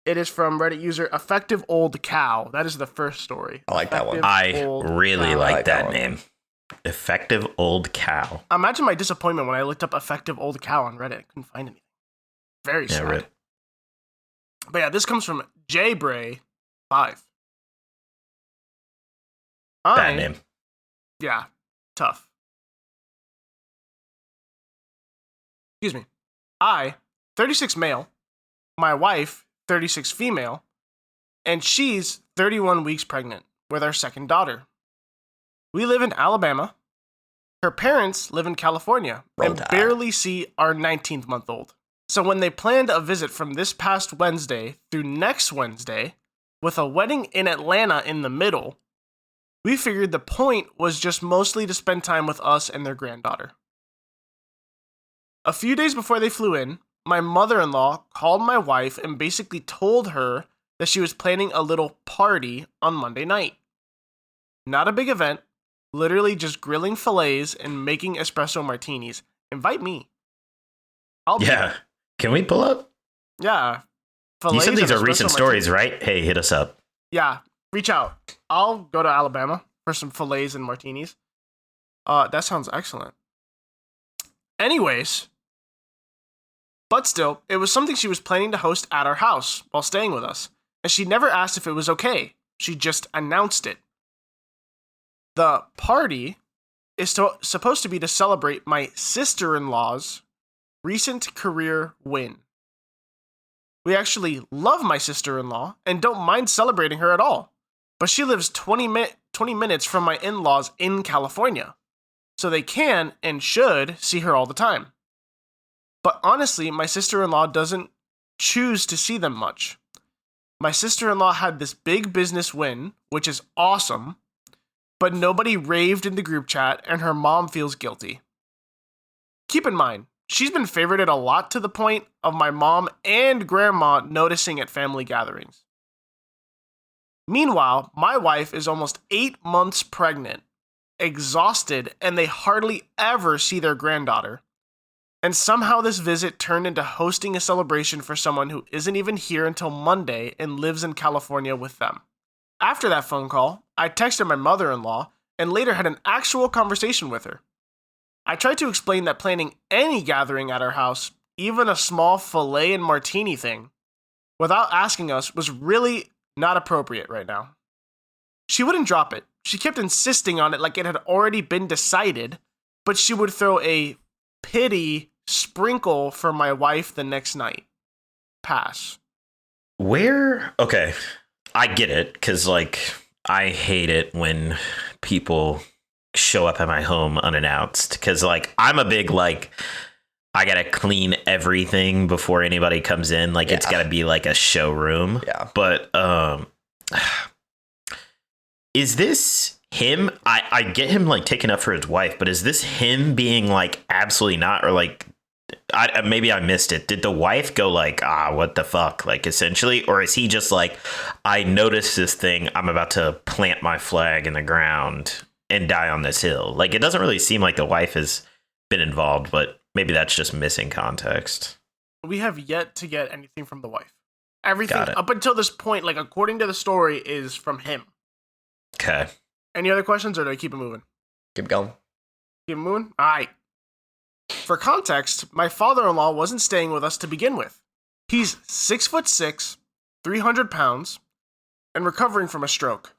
Speaker 1: It is from Reddit user Effective Old Cow. That is the first story.
Speaker 4: I like that one.
Speaker 3: I really like that name. Effective Old Cow.
Speaker 1: Imagine my disappointment when I looked up Effective Old Cow on Reddit. I couldn't find anything. Very sad.
Speaker 3: Right.
Speaker 1: But yeah, this comes from jbray5.
Speaker 3: Bad name.
Speaker 1: Yeah, tough. excuse me, I, 36 male, my wife, 36 female, and she's 31 weeks pregnant with our second daughter. We live in Alabama. Her parents live in California and barely see our 19th month old. So when they planned a visit from this past Wednesday through next Wednesday, with a wedding in Atlanta in the middle, we figured the point was just mostly to spend time with us and their granddaughter. A few days before they flew in, my mother-in-law called my wife and basically told her that she was planning a little party on Monday night. Not a big event, literally just grilling fillets and making espresso martinis. Invite me.
Speaker 3: Yeah. Can we pull up?
Speaker 1: Yeah.
Speaker 3: You said these are recent stories, right? Hey, hit us up.
Speaker 1: Yeah. Reach out. I'll go to Alabama for some fillets and martinis. That sounds excellent. Anyways, but still, it was something she was planning to host at our house while staying with us, and she never asked if it was okay. She just announced it. The party is supposed to be to celebrate my sister-in-law's recent career win. We actually love my sister-in-law and don't mind celebrating her at all, but she lives 20 minutes from my in-laws in California, so they can and should see her all the time. But honestly, my sister-in-law doesn't choose to see them much. My sister-in-law had this big business win, which is awesome, but nobody raved in the group chat and her mom feels guilty. Keep in mind, she's been favorited a lot to the point of my mom and grandma noticing at family gatherings. Meanwhile, my wife is almost 8 months pregnant, exhausted, and they hardly ever see their granddaughter. And somehow this visit turned into hosting a celebration for someone who isn't even here until Monday and lives in California with them. After that phone call, I texted my mother-in-law and later had an actual conversation with her. I tried to explain that planning any gathering at our house, even a small filet and martini thing, without asking us was really not appropriate right now. She wouldn't drop it. She kept insisting on it like it had already been decided, but she would throw a pity sprinkle for my wife the next night. Pass.
Speaker 3: Okay, I get it, because, like, I hate it when people show up at my home unannounced, because, like, I'm a big, like, I gotta clean everything before anybody comes in. Like, it's gotta be like a showroom.
Speaker 4: Yeah.
Speaker 3: But, is this him? I get him, like, taking up for his wife, but is this him being, like, absolutely not, or, like, maybe I missed it. Did the wife go like, what the fuck? Like, essentially, or is he just like, I noticed this thing, I'm about to plant my flag in the ground and die on this hill? Like, it doesn't really seem like the wife has been involved, but maybe that's just missing context.
Speaker 1: We have yet to get anything from the wife. Everything up until this point, like, according to the story, is from him.
Speaker 3: Okay.
Speaker 1: Any other questions, or do I keep it moving?
Speaker 4: Keep going.
Speaker 1: Keep it moving? All right. For context, my father-in-law wasn't staying with us to begin with. He's 6'6", 300 pounds, and recovering from a stroke.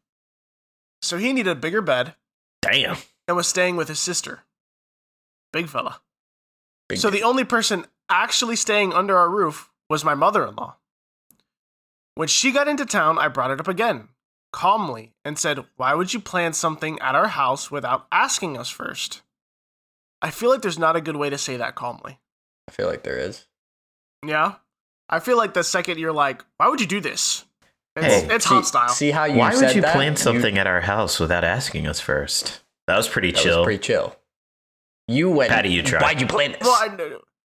Speaker 1: So he needed a bigger bed.
Speaker 3: Damn.
Speaker 1: And was staying with his sister. Big fella. So the only person actually staying under our roof was my mother-in-law. When she got into town, I brought it up again, calmly, and said, why would you plan something at our house without asking us first? I feel like there's not a good way to say that calmly.
Speaker 4: I feel like there is.
Speaker 1: Yeah? I feel like the second you're like, why would you do this? It's hostile.
Speaker 4: See how you
Speaker 3: Why
Speaker 4: said
Speaker 3: would you
Speaker 4: that?
Speaker 3: plan something at our house without asking us first? That was pretty chill.
Speaker 4: That was pretty chill. You went,
Speaker 3: Patty, you tried.
Speaker 4: Why'd you plan this?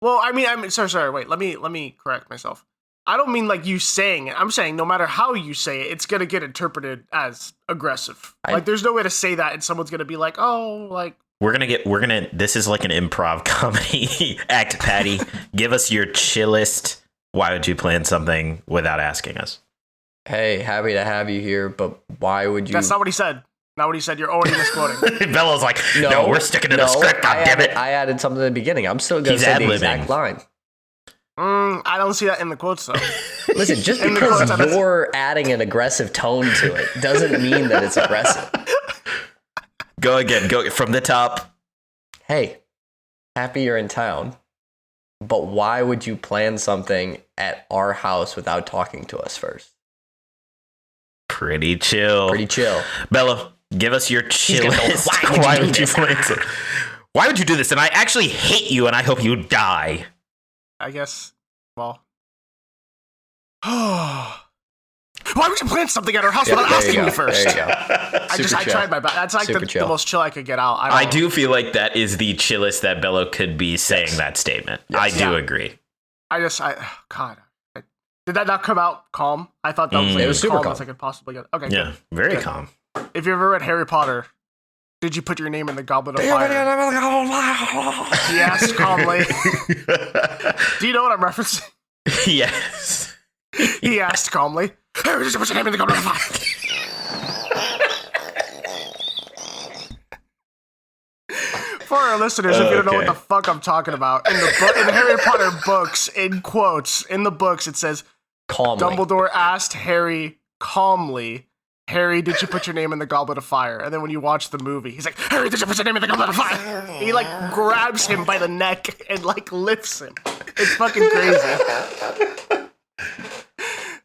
Speaker 1: I'm sorry, wait, let me correct myself. I don't mean like you saying it. I'm saying no matter how you say it, it's going to get interpreted as aggressive. Like, there's no way to say that and someone's going to be like, oh, like,
Speaker 3: this is like an improv comedy act, Patty. Give us your chillest, why would you plan something without asking us?
Speaker 4: Hey, happy to have you here, but why would you?
Speaker 1: That's not what he said. Not what he said. You're already misquoting.
Speaker 3: Bello's like, no, we're sticking to the script, goddammit.
Speaker 4: I added something at the beginning. I'm still going to say the exact line.
Speaker 1: I don't see that in the quotes, though.
Speaker 4: Listen, just because you're adding an aggressive tone to it doesn't mean that it's aggressive.
Speaker 3: Go again. Go from the top.
Speaker 4: Hey, happy you're in town, But why would you plan something at our house without talking to us first?
Speaker 3: Pretty chill. Bello, give us your chillest. Why would you plan so? Why would you do this? And I actually hate you, and I hope you die.
Speaker 1: I guess. Well. Why would you plan something at our house without asking me first?
Speaker 4: There you go.
Speaker 1: I tried my best. That's like the most chill I could get out.
Speaker 3: I do feel like that is the chillest that Bello could be saying that statement. Yes. I do agree.
Speaker 1: God. Did that not come out calm? I thought that was like as
Speaker 4: super calm
Speaker 1: as I could possibly get. Okay.
Speaker 3: Yeah, very calm.
Speaker 1: If you ever read Harry Potter, did you put your name in the Goblet of Fire? He asked calmly. Do you know what I'm referencing?
Speaker 3: Yes.
Speaker 1: He asked calmly. Hey, did you put your name in the Goblet of Fire? For our listeners, if you don't know what the fuck I'm talking about, in the Harry Potter books, in quotes, in the books, it says, calmly. Dumbledore asked Harry calmly, Harry, did you put your name in the Goblet of Fire? And then when you watch the movie, he's like, Harry, did you put your name in the Goblet of Fire? He like grabs him by the neck and like lifts him. It's fucking crazy.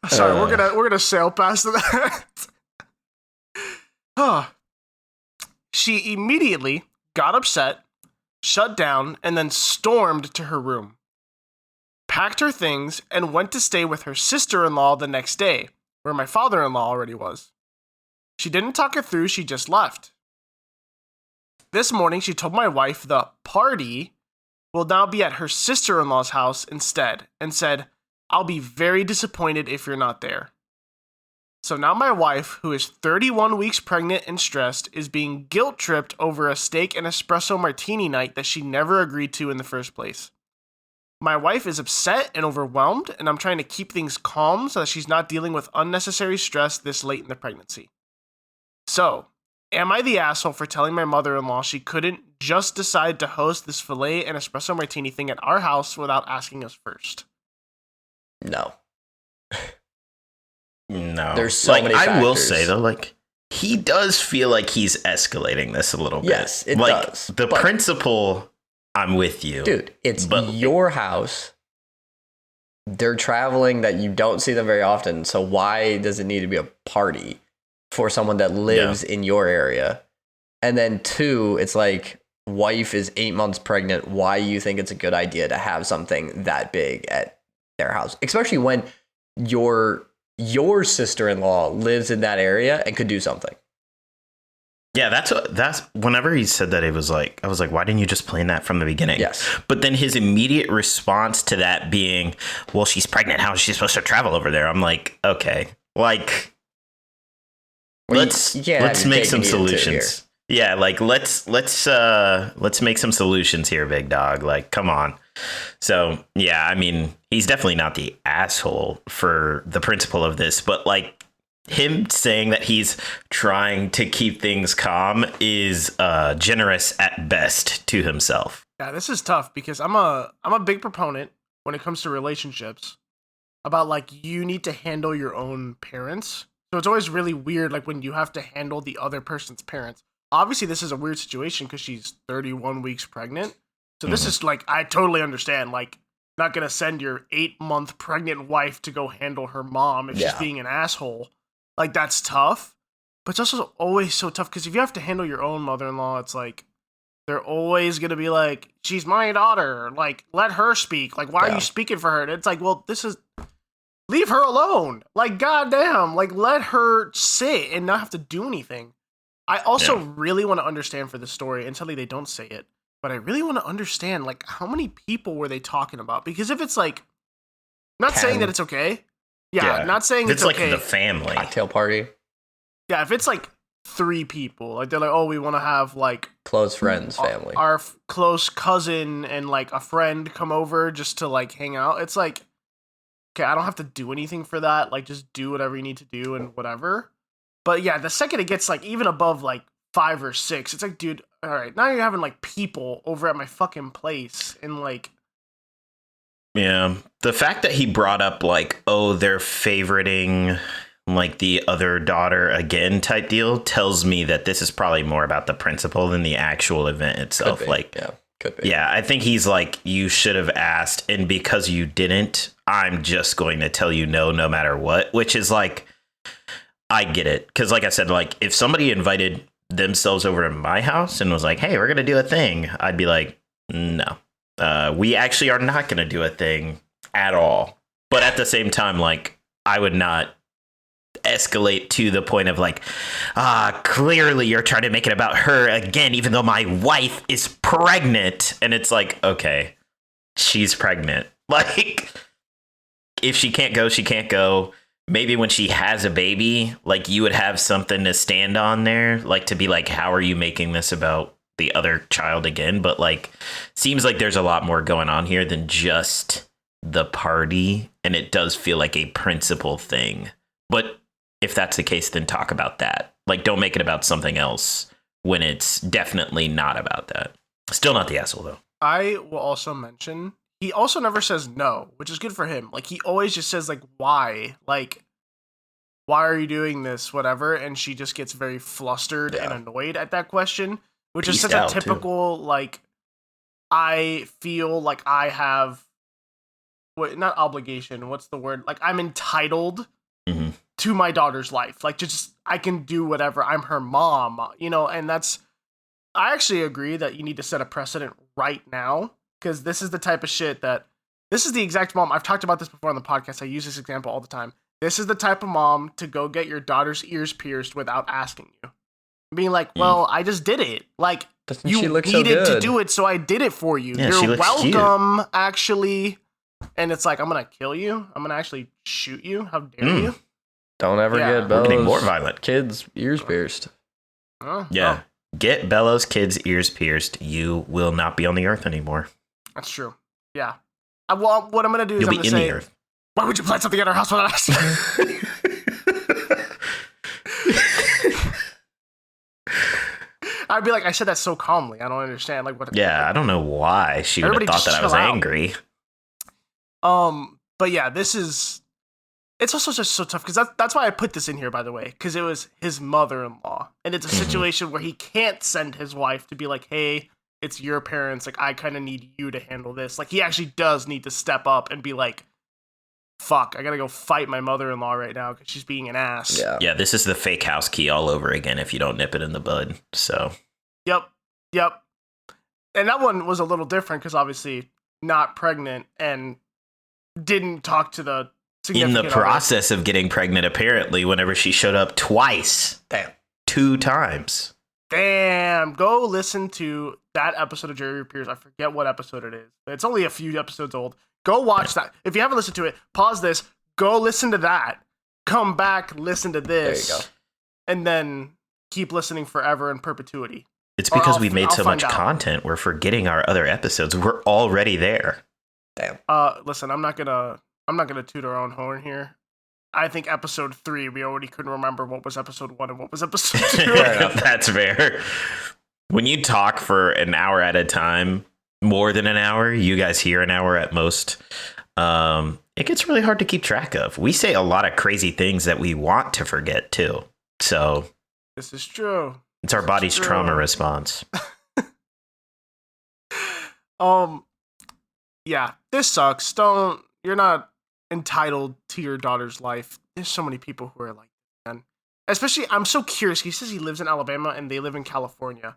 Speaker 1: Sorry, we're gonna sail past that. She immediately got upset, shut down, and then stormed to her room. Packed her things and went to stay with her sister-in-law the next day, where my father-in-law already was. She didn't talk it through, she just left. This morning, she told my wife the party will now be at her sister-in-law's house instead, and said, I'll be very disappointed if you're not there. So now my wife, who is 31 weeks pregnant and stressed, is being guilt-tripped over a steak and espresso martini night that she never agreed to in the first place. My wife is upset and overwhelmed, and I'm trying to keep things calm so that she's not dealing with unnecessary stress this late in the pregnancy. So, am I the asshole for telling my mother-in-law she couldn't just decide to host this filet and espresso martini thing at our house without asking us first?
Speaker 4: No.
Speaker 3: No.
Speaker 4: There's so many factors.
Speaker 3: I will say, though, like, he does feel like he's escalating this a little bit.
Speaker 4: Yes, it
Speaker 3: like,
Speaker 4: does.
Speaker 3: The principle, I'm with you.
Speaker 4: Dude, it's your house. They're traveling that you don't see them very often, so why does it need to be a party for someone that lives in your area? And then 2, it's like, wife is 8 months pregnant. Why do you think it's a good idea to have something that big at their house? Especially when your sister-in-law lives in that area and could do something.
Speaker 3: Yeah, that's whenever he said that, I was like, why didn't you just plan that from the beginning?
Speaker 4: Yes.
Speaker 3: But then his immediate response to that being, well, she's pregnant. How is she supposed to travel over there? I'm like, okay, like, let's make some solutions. Yeah, like let's make some solutions here, big dog. Like, come on. So, yeah, I mean, he's definitely not the asshole for the principle of this, but like him saying that he's trying to keep things calm is generous at best to himself.
Speaker 1: Yeah, this is tough because I'm a big proponent when it comes to relationships about like you need to handle your own parents. So it's always really weird like when you have to handle the other person's parents. Obviously, this is a weird situation because she's 31 weeks pregnant. So this is like, I totally understand, like, not going to send your 8-month pregnant wife to go handle her mom if she's being an asshole. Like, that's tough. But it's also always so tough because if you have to handle your own mother-in-law, it's like, they're always going to be like, she's my daughter. Like, let her speak. Like, why are you speaking for her? And it's like, well, leave her alone. Like, goddamn. Like, let her sit and not have to do anything. I also really want to understand for the story, and sadly they don't say it, but I really want to understand, like, how many people were they talking about? Because if it's, like, not 10. Saying that it's okay. Yeah, not saying it's okay.
Speaker 3: It's like the family.
Speaker 4: Cocktail party.
Speaker 1: Yeah, if it's, like, 3 people, like, they're like, oh, we want to have, like...
Speaker 4: Close friends, family.
Speaker 1: Our close cousin and, like, a friend come over just to, like, hang out. It's like, okay, I don't have to do anything for that. Like, just do whatever you need to do and whatever. But yeah, the second it gets like even above like 5 or 6, it's like, dude, all right, now you're having like people over at my fucking place and like.
Speaker 3: Yeah, the fact that he brought up like, oh, they're favoriting like the other daughter again type deal tells me that this is probably more about the principle than the actual event itself. Like,
Speaker 4: Could be.
Speaker 3: Yeah, I think he's like, you should have asked, and because you didn't, I'm just going to tell you no matter what, which is like, I get it. Because like I said, like if somebody invited themselves over to my house and was like, hey, we're going to do a thing, I'd be like, no, we actually are not going to do a thing at all. But at the same time, like I would not escalate to the point of like, clearly you're trying to make it about her again, even though my wife is pregnant. And it's like, okay, she's pregnant. Like, if she can't go, she can't go. Maybe when she has a baby, like you would have something to stand on there, like to be like, how are you making this about the other child again? But like, seems like there's a lot more going on here than just the party. And it does feel like a principal thing. But if that's the case, then talk about that. Like, don't make it about something else when it's definitely not about that. Still not the asshole, though.
Speaker 1: I will also mention, he also never says no, which is good for him. Like, he always just says, like, why? Like, why are you doing this? Whatever. And she just gets very flustered and annoyed at that question, which is such a typical, like, I feel like I have, not obligation, what's the word? Like, I'm entitled to my daughter's life. Like, just, I can do whatever. I'm her mom, you know, and that's, I actually agree that you need to set a precedent right now, because this is the type of shit that, this is the exact mom, I've talked about this before on the podcast, I use this example all the time. This is the type of mom to go get your daughter's ears pierced without asking you. Being like, well, I just did it. Like, you needed to do it, so I did it for you.
Speaker 3: Yeah,
Speaker 1: you're welcome, actually. And it's like, I'm going to kill you. I'm going to actually shoot you. How dare you?
Speaker 4: Don't ever get
Speaker 3: Bello's
Speaker 4: getting
Speaker 3: more violent.
Speaker 4: Kids' ears pierced.
Speaker 3: Get Bello's kids' ears pierced. You will not be on the earth anymore.
Speaker 1: That's true. Yeah. Well, what I'm going to do is I'm going to say, why would you plant something at our house without asking? I'd be like, I said that so calmly. I don't understand. Like, what?
Speaker 3: Yeah, I don't know why she would have thought that I was angry.
Speaker 1: But yeah, this is. It's also just so tough because that's why I put this in here, by the way, because it was his mother-in-law, and it's a situation where he can't send his wife to be like, hey, it's your parents. Like, I kind of need you to handle this. Like, he actually does need to step up and be like, fuck, I gotta go fight my mother-in-law right now because she's being an ass.
Speaker 3: Yeah, this is the fake house key all over again if you don't nip it in the bud. So. Yep.
Speaker 1: And that one was a little different because obviously not pregnant and didn't talk to the
Speaker 3: in the process of getting pregnant, apparently, whenever she showed up twice.
Speaker 1: Damn.
Speaker 3: 2 times.
Speaker 1: Damn. Go listen to that episode of Jerry Pierce. I forget what episode it is. It's only a few episodes old. Go watch that. If you haven't listened to it, pause this. Go listen to that. Come back, listen to this.
Speaker 4: There you go.
Speaker 1: And then keep listening forever in perpetuity.
Speaker 3: It's because we've made so much content. We're forgetting our other episodes. We're already there.
Speaker 4: Damn.
Speaker 1: Listen, I'm not gonna toot our own horn here. I think episode 3, we already couldn't remember what was episode 1 and what was episode 2.
Speaker 3: That's fair. When you talk for an hour at a time, more than an hour, you guys hear an hour at most, it gets really hard to keep track of. We say a lot of crazy things that we want to forget too. So
Speaker 1: this is true.
Speaker 3: It's our body's trauma response.
Speaker 1: Yeah, this sucks. You're not entitled to your daughter's life. There's so many people who are like, man. Especially, I'm so curious. He says he lives in Alabama and they live in California.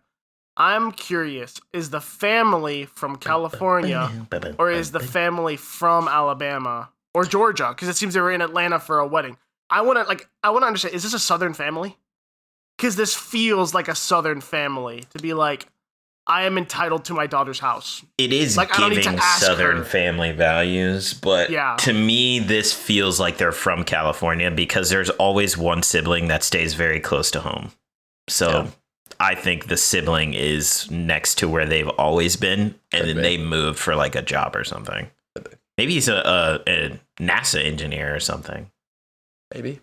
Speaker 1: I'm curious, is the family from California or is the family from Alabama or Georgia? Because it seems they were in Atlanta for a wedding. I want to understand, is this a Southern family? Because this feels like a Southern family to be like, I am entitled to my daughter's house.
Speaker 3: It is like, giving Southern family values, but to me, this feels like they're from California because there's always one sibling that stays very close to home. So I think the sibling is next to where they've always been, and then they moved for like a job or something. Maybe he's a NASA engineer or something.
Speaker 1: Maybe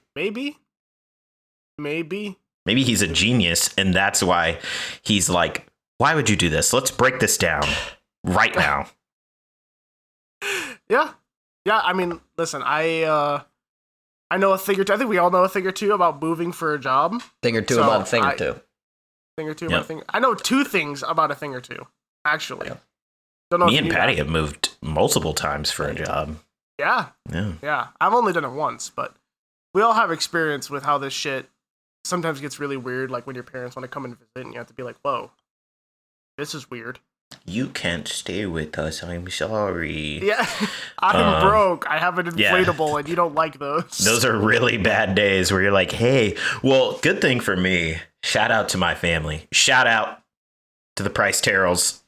Speaker 3: he's a genius, and that's why he's like, why would you do this? Let's break this down right now.
Speaker 1: Yeah. I mean, listen, I know a thing or two. I think we all know a thing or two about moving for a job.
Speaker 4: Thing or two about a thing or two.
Speaker 1: Thing or two about a thing. I know 2 things about a thing or two, actually. Don't know
Speaker 3: Me
Speaker 1: if
Speaker 3: and
Speaker 1: you knew
Speaker 3: Paddy
Speaker 1: that.
Speaker 3: have moved multiple times for a job.
Speaker 1: Yeah.
Speaker 3: Yeah.
Speaker 1: Yeah. I've only done it once, but we all have experience with how this shit sometimes gets really weird. Like when your parents want to come and visit and you have to be like, whoa, this is weird.
Speaker 3: You can't stay with us. I'm sorry.
Speaker 1: Yeah. I'm broke. I have an inflatable and you don't like those.
Speaker 3: Those are really bad days where you're like, hey, well, good thing for me. Shout out to my family. Shout out to the Price Terrells.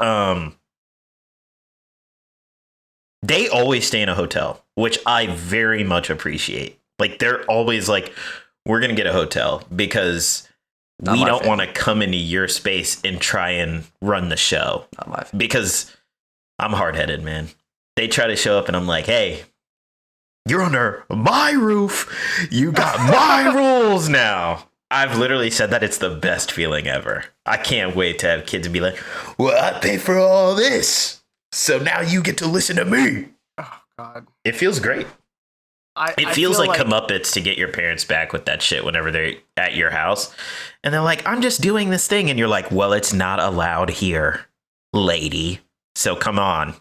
Speaker 3: They always stay in a hotel, which I very much appreciate. Like, they're always like, we're going to get a hotel because we don't want to come into your space and try and run the show.
Speaker 4: Not my family.
Speaker 3: Because I'm hard-headed, man. They try to show up and I'm like, hey, you're under my roof. You got my rules now. I've literally said that. It's the best feeling ever. I can't wait to have kids and be like, well, I pay for all this, so now you get to listen to me.
Speaker 1: Oh, God.
Speaker 3: It feels great. It
Speaker 1: I
Speaker 3: feels
Speaker 1: feel
Speaker 3: like comeuppance to get your parents back with that shit whenever they're at your house. And they're like, I'm just doing this thing. And you're like, well, it's not allowed here, lady. So come on.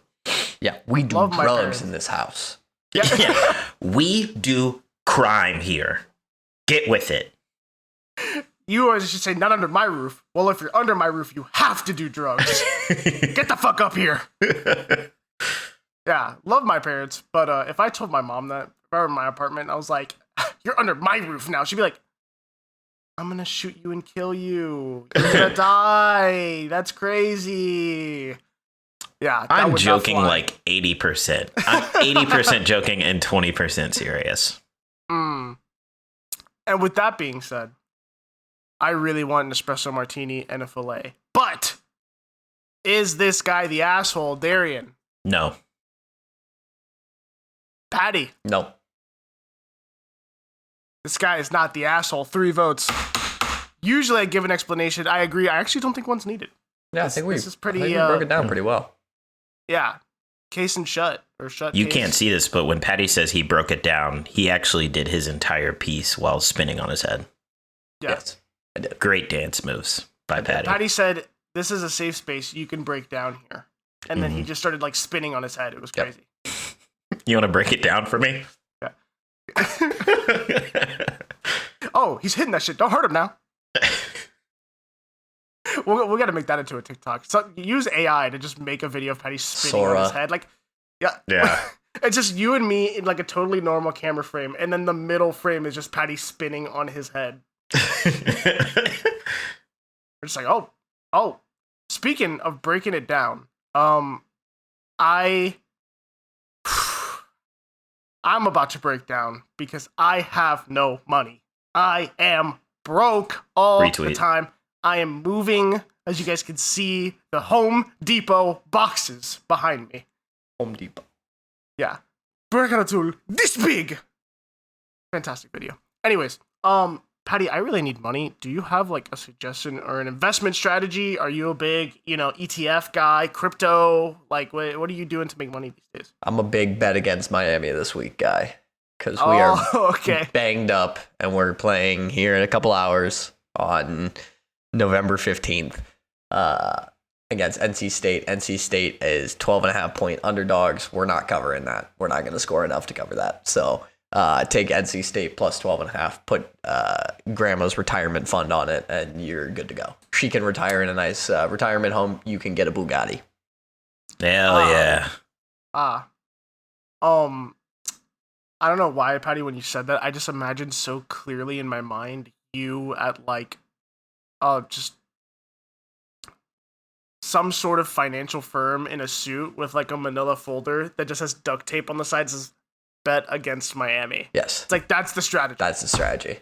Speaker 4: Yeah, we do
Speaker 1: Love my
Speaker 4: drugs
Speaker 1: parents.
Speaker 4: in this house.
Speaker 3: Yeah. We do crime here. Get with it.
Speaker 1: You always should say, not under my roof. Well, if you're under my roof, you have to do drugs. Get the fuck up here. Yeah, love my parents. But if I told my mom that, if I were in my apartment, I was like, you're under my roof now. She'd be like, I'm going to shoot you and kill you. You're going to die. That's crazy. Yeah. that
Speaker 3: I'm
Speaker 1: would not
Speaker 3: joking
Speaker 1: fly.
Speaker 3: like 80%. I'm 80% joking and 20% serious.
Speaker 1: And with that being said, I really want an espresso martini and a filet. But is this guy the asshole, Darrien?
Speaker 3: No.
Speaker 1: Paddy,
Speaker 4: No.
Speaker 1: this guy is not the asshole. 3 votes. Usually I give an explanation. I agree. I actually don't think one's needed.
Speaker 4: Yeah,
Speaker 1: This is
Speaker 4: I think
Speaker 1: pretty,
Speaker 4: we broke it down pretty well.
Speaker 1: Yeah. Case and shut. Or shut
Speaker 3: You
Speaker 1: case.
Speaker 3: can't see this, but when Paddy says he broke it down, he actually did his entire piece while spinning on his head.
Speaker 1: Yeah.
Speaker 4: Yes, I did.
Speaker 3: Great dance moves by Paddy.
Speaker 1: Paddy said, this is a safe space. You can break down here. And then he just started like spinning on his head. It was
Speaker 4: Yep.
Speaker 1: crazy.
Speaker 3: You want to break it down for me?
Speaker 1: Oh, he's hitting that shit. Don't hurt him now. we got to make that into a TikTok. So use AI to just make a video of Paddy spinning on his
Speaker 4: Sora.
Speaker 1: head. Like, yeah.
Speaker 3: Yeah.
Speaker 1: It's just you and me in like a totally normal camera frame, and then the middle frame is just Paddy spinning on his head. We're just like, oh. Speaking of breaking it down, I'm about to break down because I have no money. I am broke all the
Speaker 3: Retweet.
Speaker 1: time. I am moving, as you guys can see, the Home Depot boxes behind me.
Speaker 4: Home Depot.
Speaker 1: Yeah. Break out a tool this big. Fantastic video. Anyways, Paddy, I really need money. Do you have like a suggestion or an investment strategy? Are you a big, ETF guy, crypto? Like, what are you doing to make money these days?
Speaker 4: I'm a big bet against Miami this week guy because we are
Speaker 1: okay.
Speaker 4: banged up and we're playing here in a couple hours on November 15th against NC State. NC State is 12.5 point underdogs. We're not covering that. We're not going to score enough to cover that. So take NC State plus 12.5, put grandma's retirement fund on it, and you're good to go. She can retire in a nice retirement home. You can get a Bugatti.
Speaker 3: Hell yeah.
Speaker 1: I don't know why, Paddy, when you said that, I just imagined so clearly in my mind you at like, just some sort of financial firm in a suit with like a manila folder that just has duct tape on the sides as bet against Miami.
Speaker 4: Yes.
Speaker 1: It's like, that's the strategy.
Speaker 4: That's the strategy.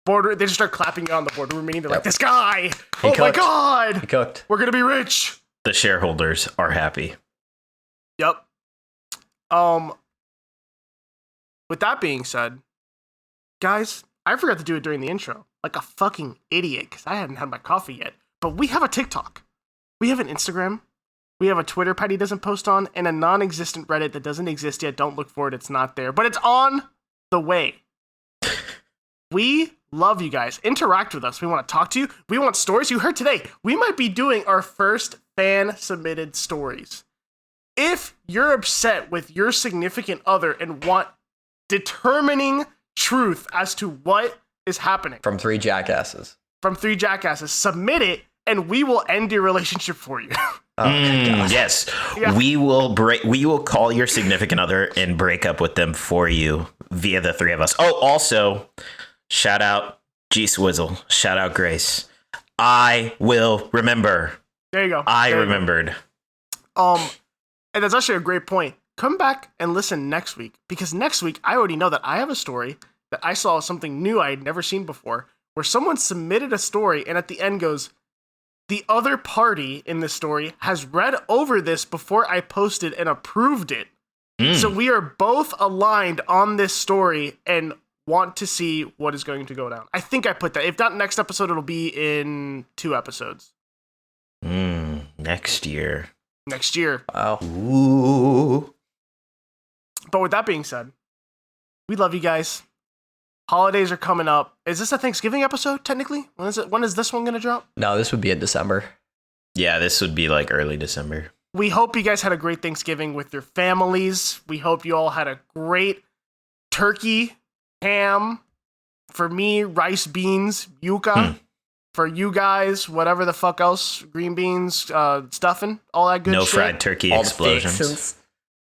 Speaker 1: They just start clapping you on the boardroom meeting. They're like,
Speaker 4: Yep.
Speaker 1: this guy,
Speaker 4: He
Speaker 1: oh my
Speaker 4: cooked.
Speaker 1: God,
Speaker 4: He cooked.
Speaker 1: we're going to be rich.
Speaker 3: The shareholders are happy.
Speaker 1: Yep. With that being said, guys, I forgot to do it during the intro. Like a fucking idiot, because I hadn't had my coffee yet. But we have a TikTok. We have an Instagram. We have a Twitter Paddy doesn't post on, and a non-existent Reddit that doesn't exist yet. Don't look for it. It's not there. But it's on the way. We love you guys. Interact with us. We want to talk to you. We want stories. You heard today, we might be doing our first fan-submitted stories. if you're upset with your significant other and want determining truth as to what is happening
Speaker 4: From three jackasses,
Speaker 1: submit it, and we will end your relationship for you.
Speaker 3: Yes,
Speaker 1: Yeah.
Speaker 3: we will call your significant other and break up with them for you via the three of us. Oh, also, shout out G Swizzle, shout out Grace. I will remember.
Speaker 1: There you go.
Speaker 3: I
Speaker 1: There you go.
Speaker 3: remembered.
Speaker 1: And that's actually a great point. Come back and listen next week, because next week I already know that I have a story that I saw something new I had never seen before, where someone submitted a story and at the end goes, the other party in this story has read over this before I posted and approved it. So we are both aligned on this story and want to see what is going to go down. I think I put that. If not next episode, it'll be in 2 episodes.
Speaker 3: Next year.
Speaker 4: wow.
Speaker 3: Ooh.
Speaker 1: But with that being said, we love you guys. Holidays are coming up. Is this a Thanksgiving episode, technically? When is this one going to drop?
Speaker 4: No, this would be in December.
Speaker 3: Yeah, this would be like early December.
Speaker 1: We hope you guys had a great Thanksgiving with your families. We hope you all had a great turkey, ham. For me, rice, beans, yuca. For you guys, whatever the fuck else, green beans, stuffing, all that good
Speaker 3: No
Speaker 1: shit.
Speaker 3: fried turkey
Speaker 4: All
Speaker 3: explosions.
Speaker 4: the fixins.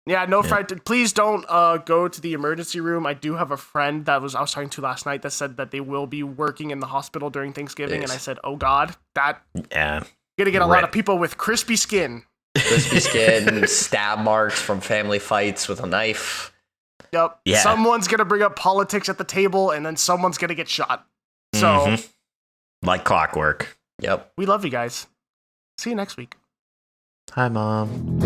Speaker 1: Yeah, no fried. Please don't go to the emergency room. I do have a friend that I was talking to last night that said that they will be working in the hospital during Thanksgiving,
Speaker 3: Yes.
Speaker 1: and I said, "Oh God, that
Speaker 3: Yeah.
Speaker 1: you're gonna get a lot of people with crispy skin."
Speaker 4: Crispy skin, stab marks from family fights with a knife.
Speaker 1: Yep.
Speaker 3: Yeah.
Speaker 1: Someone's gonna bring up politics at the table, and then someone's gonna get shot. So
Speaker 3: Mhm. Like clockwork.
Speaker 4: Yep.
Speaker 1: we love you guys. See you next week.
Speaker 3: Hi, Mom.